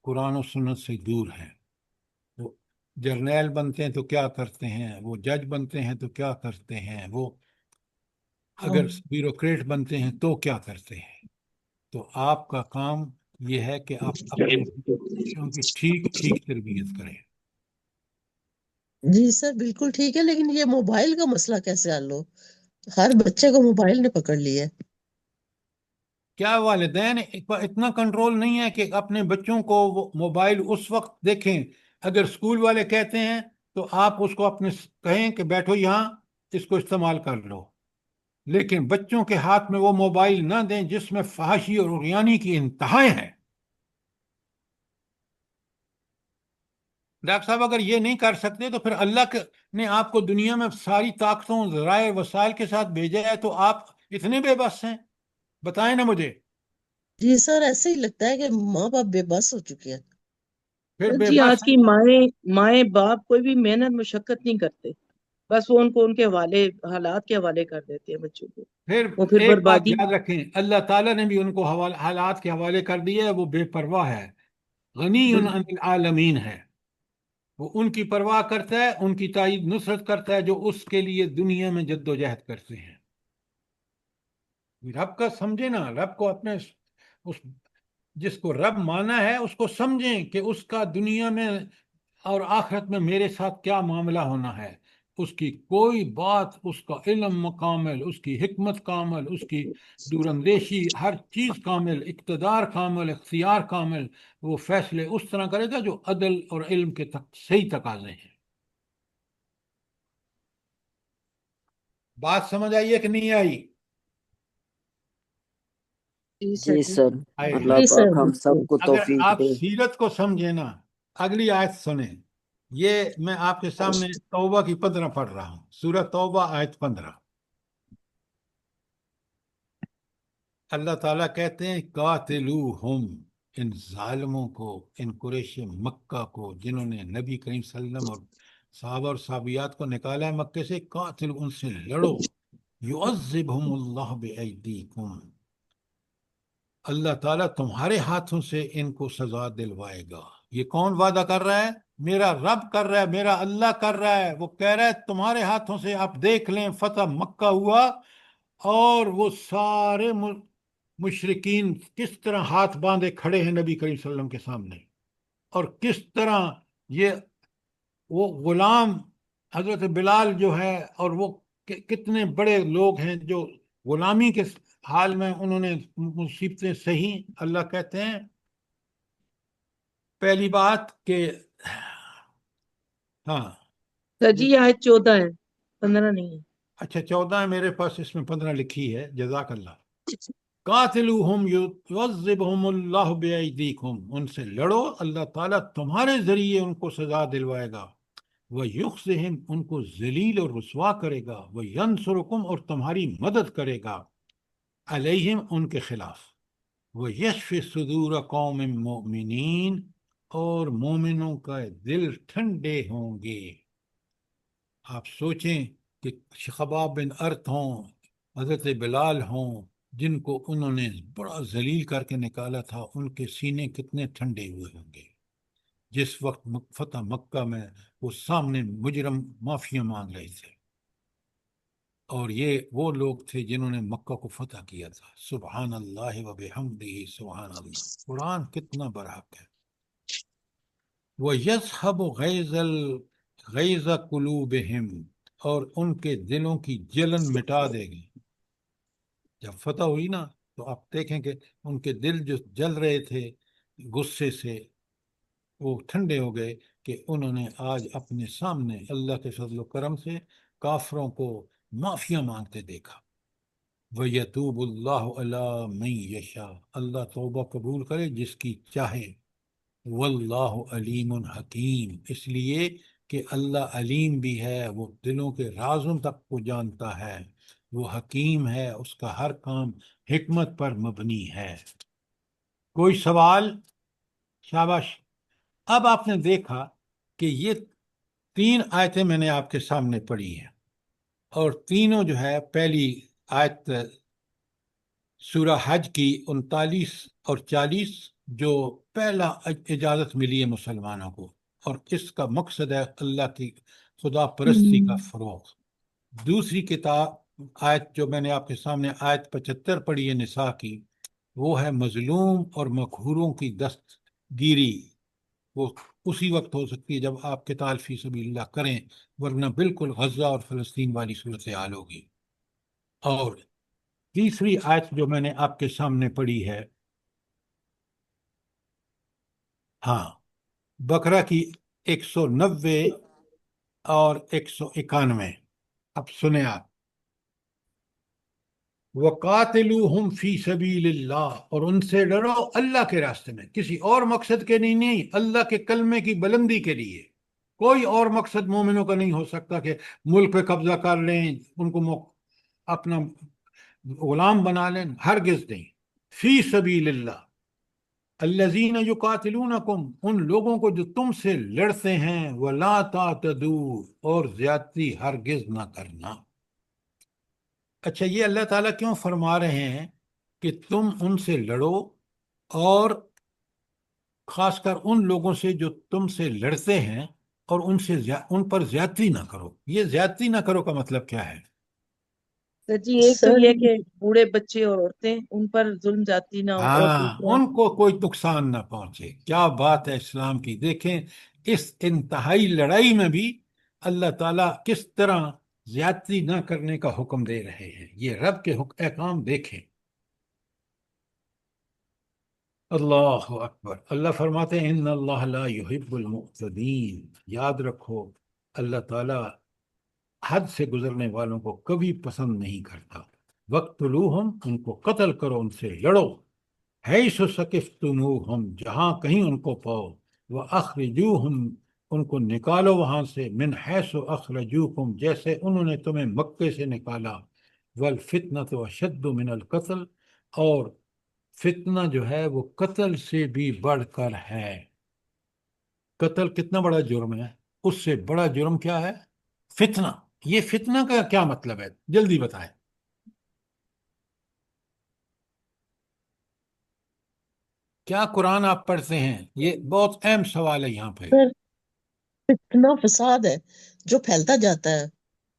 قرآن و سنت سے دور ہیں۔ وہ جرنیل بنتے ہیں تو کیا کرتے ہیں، وہ جج بنتے ہیں تو کیا کرتے ہیں، وہ اگر بیوروکریٹ بنتے ہیں تو کیا کرتے ہیں۔ تو آپ کا کام یہ ہے کہ آپ اپنے بچوں کی ٹھیک ٹھیک تربیت کریں۔ جی سر بالکل ٹھیک ہے، لیکن یہ موبائل کا مسئلہ کیسے حل ہو؟ ہر بچے کو موبائل نے پکڑ لیا ہے۔ کیا والدین اتنا کنٹرول نہیں ہے کہ اپنے بچوں کو وہ موبائل اس وقت دیکھیں؟ اگر اسکول والے کہتے ہیں تو آپ اس کو اپنے کہیں کہ بیٹھو یہاں، اس کو استعمال کر لو، لیکن بچوں کے ہاتھ میں وہ موبائل نہ دیں جس میں فحاشی اور عریانی کی انتہائیں ہیں۔ ڈاکٹر صاحب اگر یہ نہیں کر سکتے تو پھر اللہ نے آپ کو دنیا میں ساری طاقتوں، ذرائع، وسائل کے ساتھ بھیجا ہے، تو آپ اتنے بے بس ہیں؟ بتائیں نا مجھے۔ جی سر ایسے ہی لگتا ہے کہ ماں باپ بے بس ہو چکے ہیں۔ پھر بے جی بس آج کی مائیں باپ کوئی بھی محنت مشقت نہیں کرتے، بس وہ ان کو ان کے حالات کے حوالے کر دیتے ہیں بچوں کو، پھر وہ پھر ایک بات بربادی۔ یاد رکھیں، اللہ تعالیٰ نے بھی ان کو حالات کے حوالے کر دیا ہے، وہ بے پرواہ ہے، غنی عن العالمین ہے، وہ ان کی پرواہ کرتا ہے، ان کی تائید نصرت کرتا ہے جو اس کے لیے دنیا میں جد و جہد کرتے ہیں۔ رب کا سمجھے نا، رب کو اپنے اس جس کو رب مانا ہے اس کو سمجھیں کہ اس کا دنیا میں اور آخرت میں میرے ساتھ کیا معاملہ ہونا ہے۔ اس کی کوئی بات، اس کا علم کامل، اس کی حکمت کامل، اس کی دوراندیشی، ہر چیز کامل، اقتدار کامل، اختیار کامل، وہ فیصلے اس طرح کرے گا جو عدل اور علم کے صحیح تقاضے ہیں۔ بات سمجھ آئی ہے کہ نہیں آئی؟ جی سر، آئے اللہ جی سر پاک ہم سب بالکل۔ کو اگر توفیق آپ دے۔ سیرت کو سمجھیں نا، اگلی آیت سنیں، یہ میں آپ کے سامنے توبہ کی 15 پڑھ رہا ہوں، سورہ توبہ آیت 15۔ اللہ تعالیٰ کہتے ہیں قاتلوہم، ان ظالموں کو، ان قریش مکہ کو جنہوں نے نبی کریم صلی اللہ علیہ وسلم اور صحابہ اور صحابیات کو نکالا ہے مکے سے، قاتل، ان سے لڑو، یعذبہم اللہ بایدیکم، اللہ تعالیٰ تمہارے ہاتھوں سے ان کو سزا دلوائے گا۔ یہ کون وعدہ کر رہا ہے؟ میرا رب کر رہا ہے، میرا اللہ کر رہا ہے۔ وہ کہہ رہا ہے تمہارے ہاتھوں سے، آپ دیکھ لیں فتح مکہ ہوا اور وہ سارے مشرکین کس طرح ہاتھ باندھے کھڑے ہیں نبی کریم صلی اللہ علیہ وسلم کے سامنے، اور کس طرح یہ وہ غلام حضرت بلال جو ہے، اور وہ کتنے بڑے لوگ ہیں جو غلامی کے حال میں انہوں نے مصیبتیں سہی۔ اللہ کہتے ہیں پہلی بات کہ ہاں سر جی یہ آیت 14 ہے، 15 نہیں ہے۔ اچھا 14 ہے، میرے پاس اس میں 15 لکھی ہے، جزاک اللہ۔ قاتلوہم یعذبہم اللہ بایدیکم، ان سے لڑو، اللہ تعالیٰ تمہارے ذریعے ان کو سزا دلوائے گا، وَيُخْزِهِمْ، ان کو ذلیل اور رسوا کرے گا، وَيَنْصُرُكُمْ، اور تمہاری مدد کرے گا، علیہم، ان کے خلاف، وَيَشْفِ صُدُورَ قَوْمٍ مُؤْمِنِينَ، اور مومنوں کا دل ٹھنڈے ہوں گے۔ آپ سوچیں کہ خباب بن ارت ہوں، حضرت بلال ہوں، جن کو انہوں نے بڑا ذلیل کر کے نکالا تھا، ان کے سینے کتنے ٹھنڈے ہوئے ہوں گے جس وقت فتح مکہ میں وہ سامنے مجرم معافیا مانگ رہے تھے، اور یہ وہ لوگ تھے جنہوں نے مکہ کو فتح کیا تھا۔ سبحان اللہ و بحمدہ، سبحان اللہ، قرآن کتنا برحق ہے۔ وَيَذْهَبُ غَيْظَ قُلُوبِهِمْ، اور ان کے دلوں کی جلن مٹا دے گی۔ جب فتح ہوئی نا تو آپ دیکھیں کہ ان کے دل جو جل رہے تھے غصے سے، وہ ٹھنڈے ہو گئے کہ انہوں نے آج اپنے سامنے اللہ کے فضل و کرم سے کافروں کو معافیا مانگتے دیکھا۔ وَيَتُوبُ اللَّهُ عَلَىٰ مَن يَشَاءُ، اللہ توبہ قبول کرے جس کی چاہے۔ واللہ علیم حکیم، اس لیے کہ اللہ علیم بھی ہے، وہ دلوں کے رازوں تک کو جانتا ہے، وہ حکیم ہے، اس کا ہر کام حکمت پر مبنی ہے۔ کوئی سوال؟ شاباش۔ اب آپ نے دیکھا کہ یہ 3 آیتیں میں نے آپ کے سامنے پڑھی ہیں، اور تینوں جو ہے، پہلی آیت سورہ حج کی 39 اور 40، جو پہلا اجازت ملی ہے مسلمانوں کو، اور اس کا مقصد ہے اللہ کی خدا پرستی کا فروغ۔ دوسری کتاب آیت جو میں نے آپ کے سامنے آیت 75 پڑھی ہے نساء کی، وہ ہے مظلوم اور مقہوروں کی دستگیری۔ وہ اسی وقت ہو سکتی ہے جب آپ قتال فی سبیل اللہ کریں، ورنہ بالکل غزہ اور فلسطین والی صورتحال ہوگی۔ اور تیسری آیت جو میں نے آپ کے سامنے پڑھی ہے، ہاں، بقرہ کی 190 اور 191۔ اب سنیں آپ، وَقَاتِلُوهُمْ فِي سَبِيلِ اللَّهِ، اور ان سے لڑو اللہ کے راستے میں، کسی اور مقصد کے نہیں، اللہ کے کلمے کی بلندی کے لیے۔ کوئی اور مقصد مومنوں کا نہیں ہو سکتا کہ ملک پہ قبضہ کر لیں، ان کو اپنا غلام بنا لیں، ہرگز نہیں۔ فی سبیل اللہ الذین یقاتلونکم، ان لوگوں کو جو تم سے لڑتے ہیں، ولا تعتدوا، اور زیادتی ہرگز نہ کرنا۔ اچھا، یہ اللہ تعالیٰ کیوں فرما رہے ہیں کہ تم ان سے لڑو، اور خاص کر ان لوگوں سے جو تم سے لڑتے ہیں، اور ان پر زیادتی نہ کرو؟ یہ زیادتی نہ کرو کا مطلب کیا ہے؟ سر جی ایک تو سر یہ کہ بوڑھے بچے اور عورتیں ان پر ظلم جاتی نہ ہو، اور ہاں، دوسرا ان کو کوئی نقصان نہ پہنچے۔ کیا بات ہے اسلام کی! دیکھیں اس انتہائی لڑائی میں بھی اللہ تعالیٰ کس طرح زیادتی نہ کرنے کا حکم دے رہے ہیں۔ یہ رب کے احکام دیکھیں۔ اللہ اکبر۔ اللہ فرماتے ہیں ان اللہ لا يحب المعتدین، یاد رکھو اللہ تعالیٰ حد سے گزرنے والوں کو کبھی پسند نہیں کرتا۔ وقتلوہم، ان کو قتل کرو، ان سے لڑو، حیث ثقفتموہم، جہاں کہیں ان کو پاؤ، واخرجوہم، ان کو نکالو وہاں سے، من حیث اخرجوکم، جیسے انہوں نے تمہیں مکے سے نکالا، والفتنۃ اشد من القتل، اور فتنہ جو ہے وہ قتل سے بھی بڑھ کر ہے۔ قتل کتنا بڑا جرم ہے، اس سے بڑا جرم کیا ہے؟ فتنہ۔ یہ فتنہ کا کیا مطلب ہے؟ جلدی بتائیں۔ کیا قرآن آپ پڑھتے ہیں؟ یہ بہت اہم سوال ہے یہاں پہ۔ سر فتنہ فساد ہے جو پھیلتا جاتا ہے،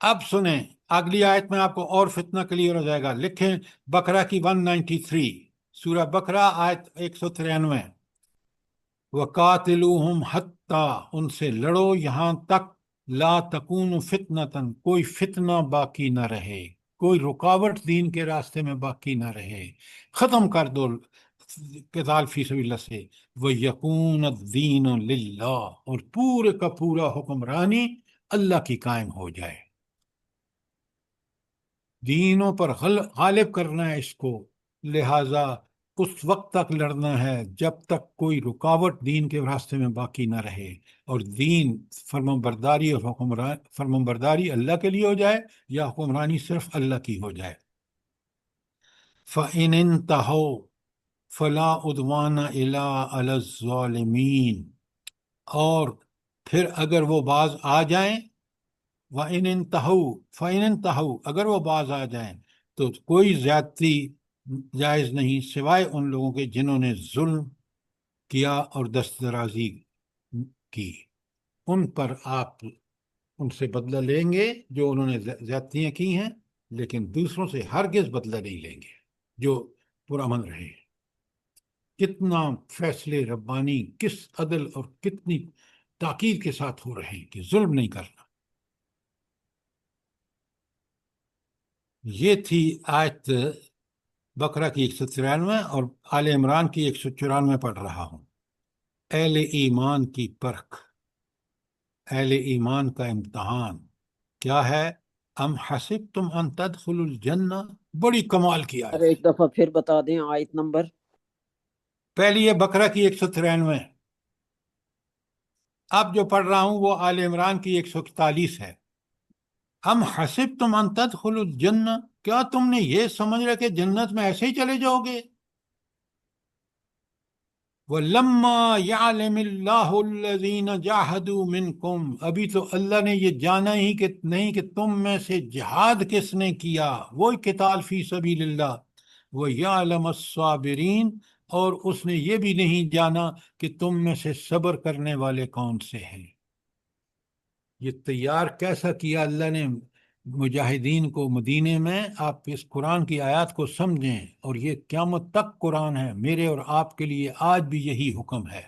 اب سنیں اگلی آیت میں آپ کو اور فتنہ کلیئر ہو جائے گا. لکھیں بقرہ کی 193، سورہ بقرہ آیت 193. وَقَاتِلُوهُمْ حَتَّى، ان سے لڑو یہاں تک، لا تکون فتنتن، کوئی فتنہ باقی نہ رہے، کوئی رکاوٹ دین کے راستے میں باقی نہ رہے، ختم کر دو قتال فی سبیل اللہ سے. وَيَكُونَ الدِّينُ لِلَّهِ، اور پورے کا پورا حکمرانی اللہ کی قائم ہو جائے. دینوں پر غالب کرنا ہے اس کو، لہذا اس وقت تک لڑنا ہے جب تک کوئی رکاوٹ دین کے راستے میں باقی نہ رہے، اور دین فرمانبرداری اور فرمانبرداری اللہ کے لیے ہو جائے یا حکمرانی صرف اللہ کی ہو جائے. فَإِنِ انتَهَوْا فَلَا عُدْوَانَ إِلَّا عَلَى الظَّالِمِينَ، اور پھر اگر وہ باز آ جائیں، وَإِنِ انتَهَوْا فَإِنِ انتَهَوْا، اگر وہ باز آ جائیں تو کوئی زیادتی جائز نہیں سوائے ان لوگوں کے جنہوں نے ظلم کیا اور دست درازی کی. ان پر آپ ان سے بدلہ لیں گے جو انہوں نے زیادتیاں کی ہیں، لیکن دوسروں سے ہرگز بدلہ نہیں لیں گے جو پرامن رہے. کتنا فیصلے ربانی کس عدل اور کتنی تاکید کے ساتھ ہو رہے ہیں کہ ظلم نہیں کرنا. یہ تھی آیت بقرہ کی 193 اور آل عمران کی 194 پڑھ رہا ہوں. اہل ایمان کی پرکھ، اہل ایمان کا امتحان کیا ہے؟ ام حسبتم ان تدخلوا الجنہ، بڑی کمال کی سر آیت ہے. ایک دفعہ پھر بتا دیں آیت نمبر. پہلی ہے بقرہ کی 193، اب جو پڑھ رہا ہوں وہ آل عمران کی 141 ہے. ام حسبتم ان تدخلوا الجنہ، کیا تم نے یہ سمجھ رہے کہ جنت میں ایسے ہی چلے جاؤ گے؟ وَلَمَّا يَعْلَمِ اللَّهُ الَّذِينَ جَاهَدُوا مِنْكُمْ، ابھی تو اللہ نے یہ جانا ہی کہ نہیں کہ تم میں سے جہاد کس نے کیا، وہی قتال فی سبیل اللہ. وَيَعْلَمَ الصَّابِرِينَ، اور اس نے یہ بھی نہیں جانا کہ تم میں سے صبر کرنے والے کون سے ہیں. یہ تیار کیسا کیا اللہ نے مجاہدین کو مدینے میں. آپ اس قرآن کی آیات کو سمجھیں، اور یہ قیامت تک قرآن ہے، میرے اور آپ کے لیے آج بھی یہی حکم ہے.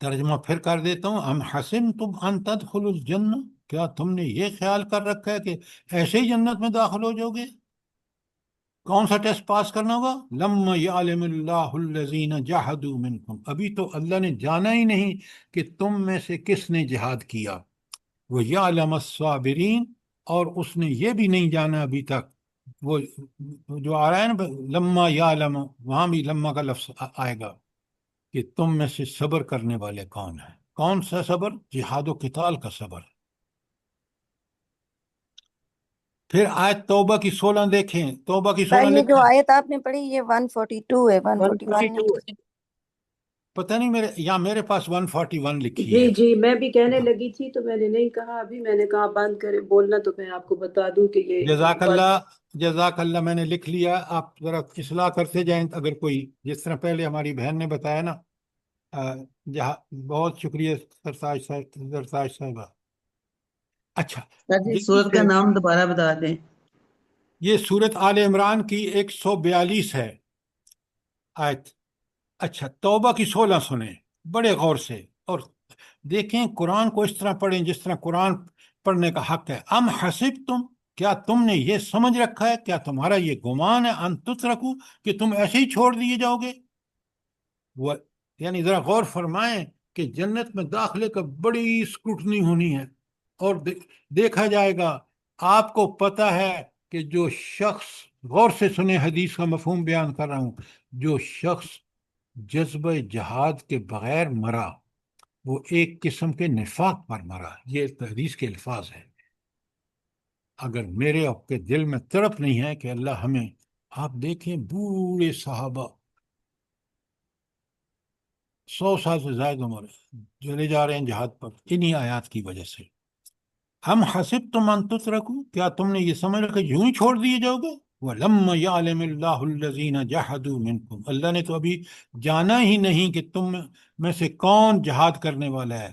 ترجمہ پھر کر دیتا ہوں. ام حسبتم ان تدخلوا الجنہ، کیا تم نے یہ خیال کر رکھا ہے کہ ایسے ہی جنت میں داخل ہو جاؤ گے؟ کون سا ٹیسٹ پاس کرنا ہوگا؟ لما یعلم اللہ الذین جاہدوا منکم، ابھی تو اللہ نے جانا ہی نہیں کہ تم میں سے کس نے جہاد کیا. وَيَعْلَمَ الصَّابِرِينَ، اور اس نے یہ بھی نہیں جانا ابھی تک، وہ جو آ رہا ہے نا لما یعلم، وہاں بھی لما کا لفظ آئے گا کہ تم میں سے صبر کرنے والے کون ہیں. کون سا صبر؟ جہاد و قتال کا صبر. پھر آیت توبہ کی 16 دیکھیں، توبہ کی 16 یہ جو لکھیں. آیت آپ نے پڑھی یہ 142 ہے، 141 نہیں. پتہ نہیں میرے پاس 141 لکھی جی ہے. جی میں بھی کہنے لگی تھی تو میں نے نہیں کہا، ابھی میں نے کہا بند کرے بولنا تو میں آپ کو بتا دوں کہ یہ جزاک اللہ، میں نے لکھ لیا. آپ ذرا اصلاح کرتے جائیں اگر کوئی، جس طرح پہلے ہماری بہن نے بتایا نا. بہت شکریہ سرتاج صاحبہ. اچھا سر جی سورت کا نام دوبارہ بتا دیں. یہ سورت آل عمران کی 142 ہے آیت. اچھا توبہ کی 16 سنیں بڑے غور سے، اور دیکھیں قرآن کو اس طرح پڑھیں جس طرح قرآن پڑھنے کا حق ہے. ام حسبتم، کیا تم نے یہ سمجھ رکھا ہے، کیا تمہارا یہ گمان ہے، ان تترکو، کہ تم ایسے ہی چھوڑ دیے جاؤ گے. وہ یعنی ذرا غور فرمائیں کہ جنت میں داخلے کا بڑی اسکروٹنی ہونی ہے، اور دیکھا جائے گا. آپ کو پتہ ہے کہ جو شخص، غور سے سنیں حدیث کا مفہوم بیان کر رہا ہوں، جو شخص جذبہ جہاد کے بغیر مرا وہ ایک قسم کے نفاق پر مرا. یہ حدیث کے الفاظ ہیں. اگر میرے آپ کے دل میں تڑپ نہیں ہے کہ اللہ ہمیں، آپ دیکھیں بوڑھے صحابہ 100 سال سے زائد عمر چلے جا رہے ہیں جہاد پر انہی آیات کی وجہ سے. ہم حسبتم ان تترکوا، کیا تم نے یہ سمجھ رکھا یوں ہی چھوڑ دیے جاؤ گے؟ وَلَمَّا يَعْلَمِ اللَّهُ الَّذِينَ جَاهَدُوا مِنْكُمْ، اللہ نے تو ابھی جانا ہی نہیں کہ تم میں سے کون جہاد کرنے والا ہے.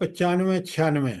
95-96,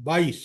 22।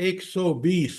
120।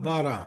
12।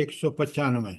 195।